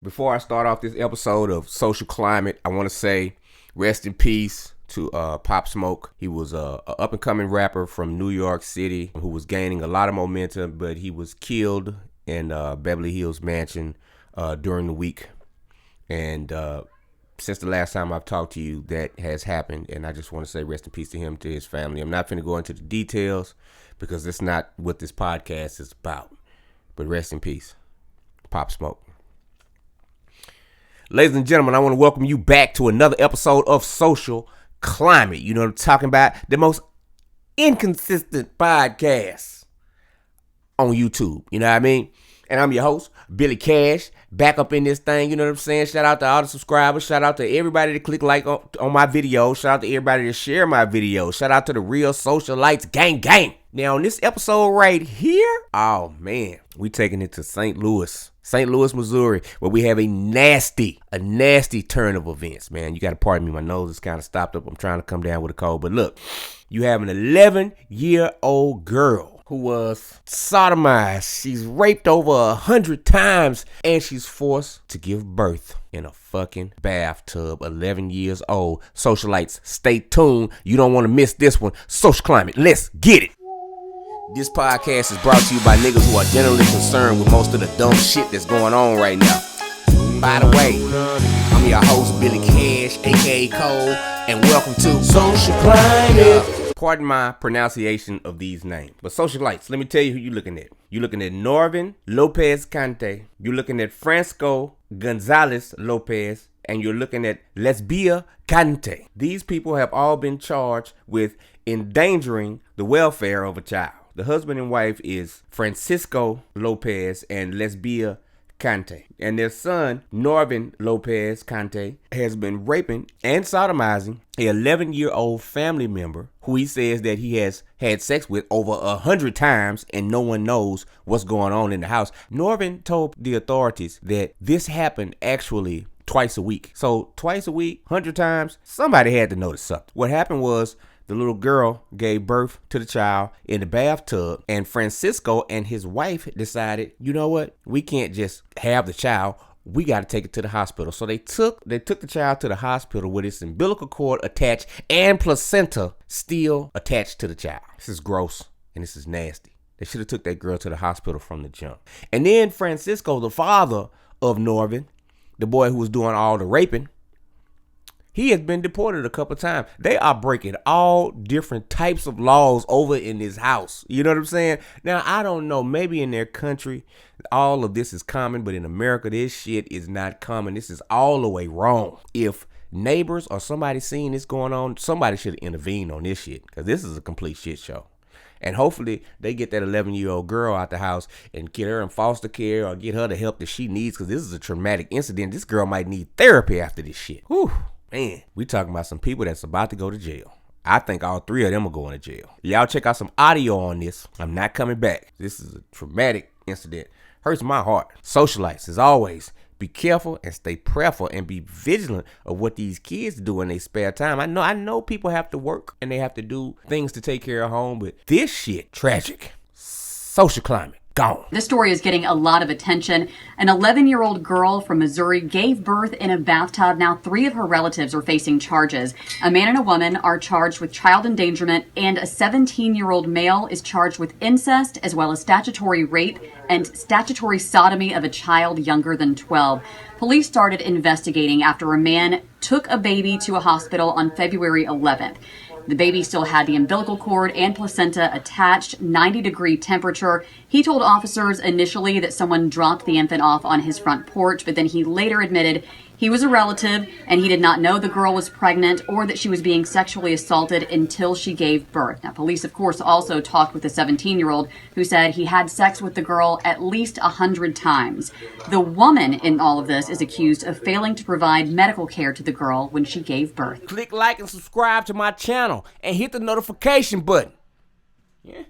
Before I start off this episode of Social Climate, I want to say rest in peace to Pop Smoke. He was a up and coming rapper from New York City who was gaining a lot of momentum, but he was killed in Beverly Hills mansion during the week. And since the last time I've talked to you, that has happened, and I just want to say rest in peace to him, to his family. I'm not going to go into the details because that's not what this podcast is about. But rest in peace, Pop Smoke. Ladies and gentlemen, I want to welcome you back to another episode of Social Climate. You know what I'm talking about? The most inconsistent podcast on YouTube. You know what I mean? And I'm your host, Billy Cash, back up in this thing. You know what I'm saying? Shout out to all the subscribers. Shout out to everybody that click like on my videos. Shout out to everybody that share my videos. Shout out to the real socialites, gang, gang. Now, on this episode right here, oh, man, we taking it to St. Louis, Missouri, where we have a nasty turn of events, man. You got to pardon me. My nose is kind of stopped up. I'm trying to come down with a cold. But look, you have an 11-year-old girl who was sodomized. She's raped over 100 times, and she's forced to give birth in a fucking bathtub. 11 years old. Socialites, stay tuned. You don't want to miss this one. Social Climate, let's get it. This podcast is brought to you by niggas who are generally concerned with most of the dumb shit that's going on right now. By the way, I'm your host, Billy Cash, aka Cole, and welcome to Social Climate. Pardon my pronunciation of these names, but socialites, let me tell you who you're looking at. You're looking at Norvin Lopez Cante. You're looking at Francisco Gonzalez Lopez. And you're looking at Lesbia Cante. These people have all been charged with endangering the welfare of a child. The husband and wife is Francisco Lopez and Lesbia Cante. And their son, Norvin Lopez Cante, has been raping and sodomizing a 11-year-old family member who he says that he has had sex with over 100 times and no one knows what's going on in the house. Norvin told the authorities that this happened actually twice a week. So twice a week, 100 times, somebody had to notice something. What happened was the little girl gave birth to the child in the bathtub, and Francisco and his wife decided, you know what? We can't just have the child. We got to take it to the hospital. So they took the child to the hospital with its umbilical cord attached and placenta still attached to the child. This is gross and this is nasty. They should have took that girl to the hospital from the jump. And then Francisco, the father of Norvin, the boy who was doing all the raping, he has been deported a couple times. They are breaking all different types of laws over in this house. You know what I'm saying? Now, I don't know. Maybe in their country, all of this is common. But in America, this shit is not common. This is all the way wrong. If neighbors or somebody seeing this going on, somebody should intervene on this shit. Because this is a complete shit show. And hopefully they get that 11-year-old girl out the house and get her in foster care or get her the help that she needs. Because this is a traumatic incident. This girl might need therapy after this shit. Whew. Man, we talking about some people that's about to go to jail. I think all three of them are going to jail. Y'all check out some audio on this. I'm not coming back. This is a traumatic incident. Hurts my heart. Socialites, as always, be careful and stay prayerful and be vigilant of what these kids do in their spare time. I know people have to work and they have to do things to take care of home, but this shit, tragic. Social Climate. Gone. This story is getting a lot of attention. An 11-year-old girl from Missouri gave birth in a bathtub. Now 3 of her relatives are facing charges. A man and a woman are charged with child endangerment, and a 17-year-old male is charged with incest, as well as statutory rape and statutory sodomy of a child younger than 12. Police started investigating after a man took a baby to a hospital on February 11th. The baby still had the umbilical cord and placenta attached, 90-degree temperature. He told officers initially that someone dropped the infant off on his front porch, but then he later admitted he was a relative and he did not know the girl was pregnant or that she was being sexually assaulted until she gave birth. Now, police, of course, also talked with the 17-year-old who said he had sex with the girl at least 100 times. The woman in all of this is accused of failing to provide medical care to the girl when she gave birth. Click like and subscribe to my channel and hit the notification button. Yeah.